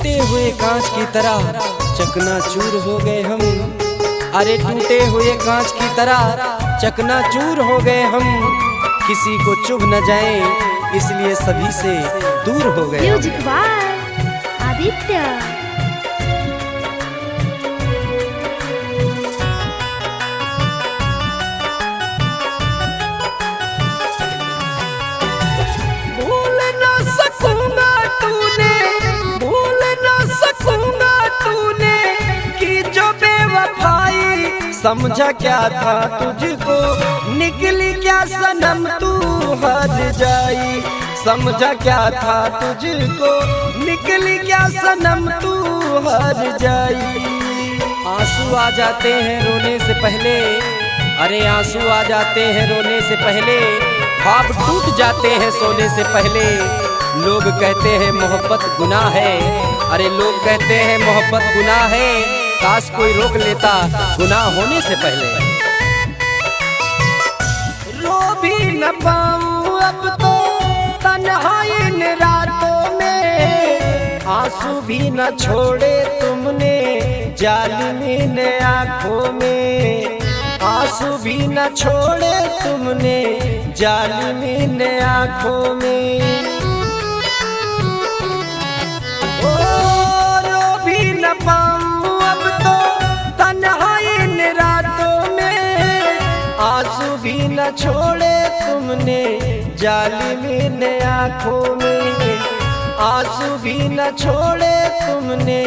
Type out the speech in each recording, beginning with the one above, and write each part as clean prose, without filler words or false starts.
टूटे हुए कांच की तरह चकनाचूर हो गए हम। अरे टूटे हुए कांच की तरह चकनाचूर हो गए हम। किसी को चुभ न जाए इसलिए सभी से दूर हो गए। Music by Aditya. भूल न सकूंगा तूने, भूल न सकूंगा तूने कि जो बेवफाई समझा क्या था तुझको, निकली क्या सनम तू हद जाई। समझा क्या था तुझको, निकली क्या सनम तू हद जाई। आंसू आ जाते हैं रोने से पहले, अरे आंसू आ जाते हैं रोने से पहले, ख्वाब टूट जाते हैं सोने से पहले। लोग कहते हैं मोहब्बत गुनाह है, अरे लोग कहते हैं मोहब्बत गुनाह है। काश कोई रोक लेता गुनाह होने से पहले। रो भी न पाऊं अब तो तन्हाई इन रातों में, आंसू भी न छोड़े तुमने जालिमी ने आँखों में। आंसू भी न छोड़े तुमने जालिमी ने आँखों में। ओ रो भी न पाऊं अब तो तन्हाई इन रातों में, आंसू भी न छोड़े तुमने जालिमी ने आँखों में। आंसू भी न छोड़े तुमने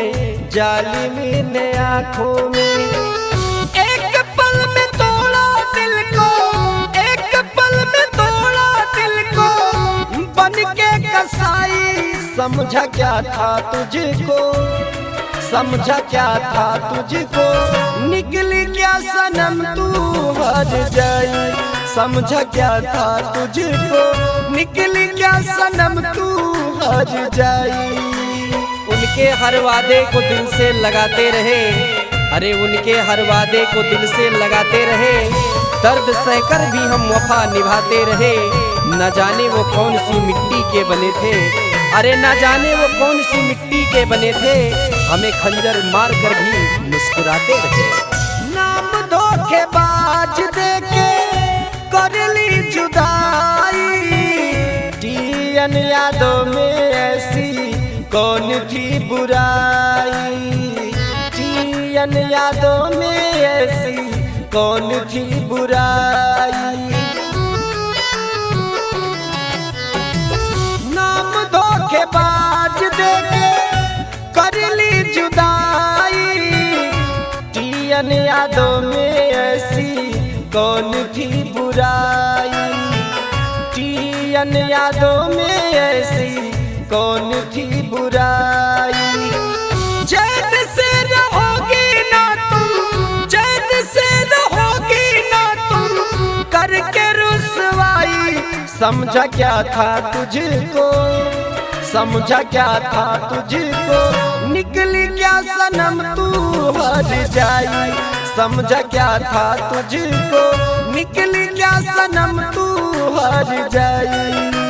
जालिमी ने आँखों में। एक पल में तोड़ा दिल को, एक पल में तोड़ा दिल को, बन के कसाई। समझा क्या था तुझको, समझा क्या था तुझको, निकली क्या सनम तू हद जाई। समझा क्या था तुझको, निकली क्या सनम तू हद जाई। उनके हर वादे को दिल से लगाते रहे, अरे उनके हर वादे को दिल से लगाते रहे। दर्द सहकर भी हम वफा निभाते रहे। न जाने वो कौन सी मिट्टी के बने थे, अरे न जाने वो कौन सी मिट्टी के बने थे, हमें खंजर मार कर भी मुस्कुराते रहे। नाम धोखेबाज देके कर ली जुदाई, टीएन यादों में ऐसी कौन थी बुराई। टीएन यादों में ऐसी कौन थी बुराई। नाम धोखेबाज देके कर ली जुदाई, टीएन यादों में ऐसी कौन थी बुराई। टीएन यादों में ऐसी कौन थी बुराई। चैन से रहोगी ना तुम, चैन से रहोगी ना तुम, करके रुसवाई। समझा क्या था तुझको, समझा क्या था तुझको, निकली क्या सनम तू हद जाई। समझा क्या था तुझको, निकली क्या सनम तू हद जाई।